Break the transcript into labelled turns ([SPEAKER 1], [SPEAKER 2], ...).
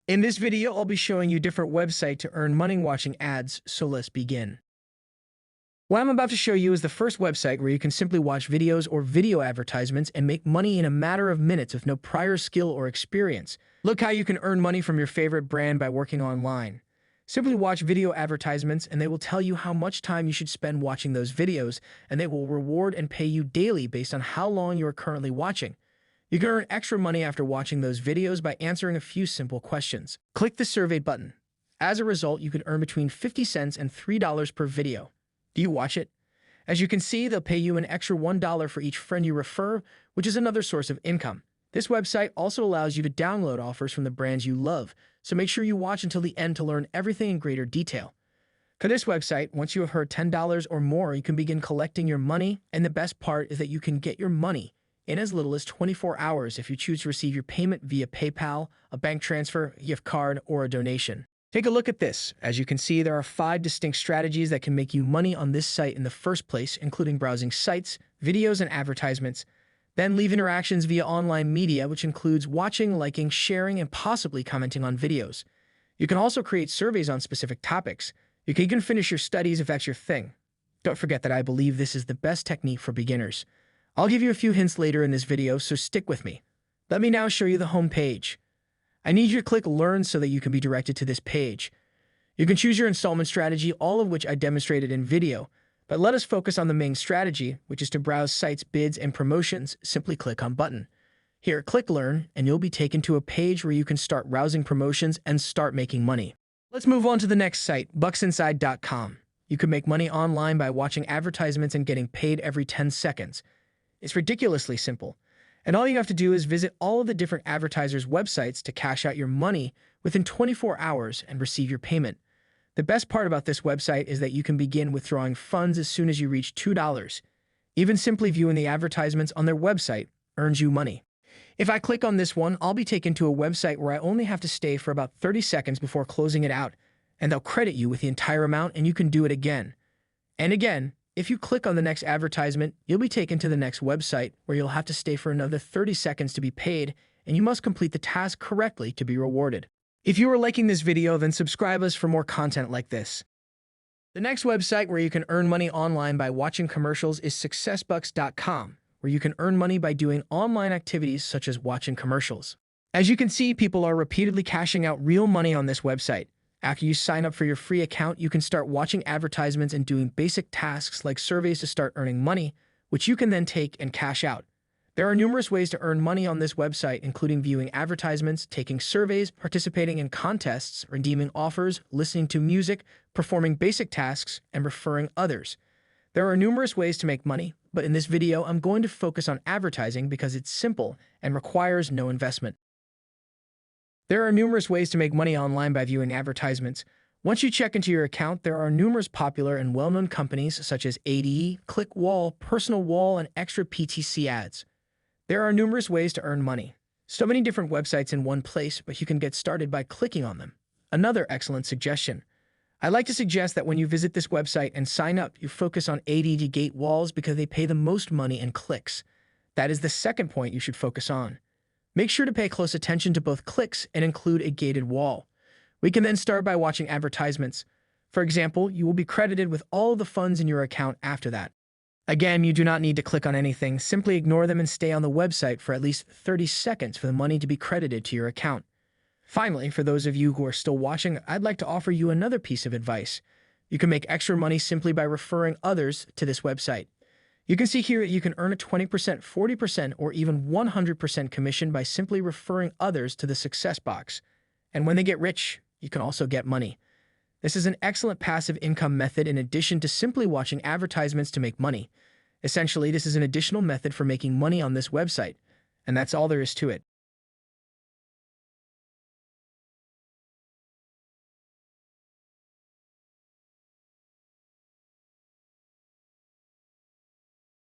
[SPEAKER 1] In this video, I'll be showing you different websites to earn money watching ads, so let's begin. What I'm about to show you is the first website where you can simply watch videos or video advertisements and make money in a matter of minutes with no prior skill or experience. Look how you can earn money from your favorite brand by working online. Simply watch video advertisements and they will tell you how much time you should spend watching those videos, and they will reward and pay you daily based on how long you are currently watching. You can earn extra money after watching those videos by answering a few simple questions. Click the survey button. As a result, you can earn between 50 cents and $3 per video. Do you watch it? As you can see, they'll pay you an extra $1 for each friend you refer, which is another source of income. This website also allows you to download offers from the brands you love, so make sure you watch until the end to learn everything in greater detail. For this website, once you have heard $10 or more, you can begin collecting your money, and the best part is that you can get your money in as little as 24 hours if you choose to receive your payment via PayPal, a bank transfer, a gift card, or a donation. Take a look at this. As you can see, there are 5 distinct strategies that can make you money on this site in the first place, including browsing sites, videos, and advertisements. Then leave interactions via online media, which includes watching, liking, sharing, and possibly commenting on videos. You can also create surveys on specific topics. You can even finish your studies if that's your thing. Don't forget that I believe this is the best technique for beginners. I'll give you a few hints later in this video, so stick with me. Let me now show you the home page. I need you to click Learn so that you can be directed to this page. You can choose your installment strategy, all of which I demonstrated in video, but let us focus on the main strategy, which is to browse sites, bids, and promotions. Simply click on button. Here, click Learn, and you'll be taken to a page where you can start browsing promotions and start making money. Let's move on to the next site, bucksinside.com. You can make money online by watching advertisements and getting paid every 10 seconds. It's ridiculously simple, and all you have to do is visit all of the different advertisers' websites to cash out your money within 24 hours and receive your payment. The best part about this website is that you can begin withdrawing funds as soon as you reach $2. Even simply viewing the advertisements on their website earns you money. If I click on this one, I'll be taken to a website where I only have to stay for about 30 seconds before closing it out, and they'll credit you with the entire amount, and you can do it again and again. If you click on the next advertisement, you'll be taken to the next website where you'll have to stay for another 30 seconds to be paid, and you must complete the task correctly to be rewarded. If you are liking this video, then subscribe us for more content like this. The next website where you can earn money online by watching commercials is successbucks.com, where you can earn money by doing online activities such as watching commercials. As you can see, people are repeatedly cashing out real money on this website. After you sign up for your free account, you can start watching advertisements and doing basic tasks like surveys to start earning money, which you can then take and cash out. There are numerous ways to earn money on this website, including viewing advertisements, taking surveys, participating in contests, redeeming offers, listening to music, performing basic tasks, and referring others. There are numerous ways to make money, but in this video, I'm going to focus on advertising because it's simple and requires no investment. There are numerous ways to make money online by viewing advertisements. Once you check into your account, there are numerous popular and well-known companies such as ADE, ClickWall, Personal Wall, and Extra PTC ads. There are numerous ways to earn money. So many different websites in one place, but you can get started by clicking on them. Another excellent suggestion. I'd like to suggest that when you visit this website and sign up, you focus on ADE gate walls because they pay the most money in clicks. That is the second point you should focus on. Make sure to pay close attention to both clicks and include a gated wall. We can then start by watching advertisements. For example, you will be credited with all of the funds in your account after that. Again, you do not need to click on anything. Simply ignore them and stay on the website for at least 30 seconds for the money to be credited to your account. Finally, for those of you who are still watching, I'd like to offer you another piece of advice. You can make extra money simply by referring others to this website. You can see here that you can earn a 20%, 40%, or even 100% commission by simply referring others to the Success Box. And when they get rich, you can also get money. This is an excellent passive income method in addition to simply watching advertisements to make money. Essentially, this is an additional method for making money on this website, and that's all there is to it.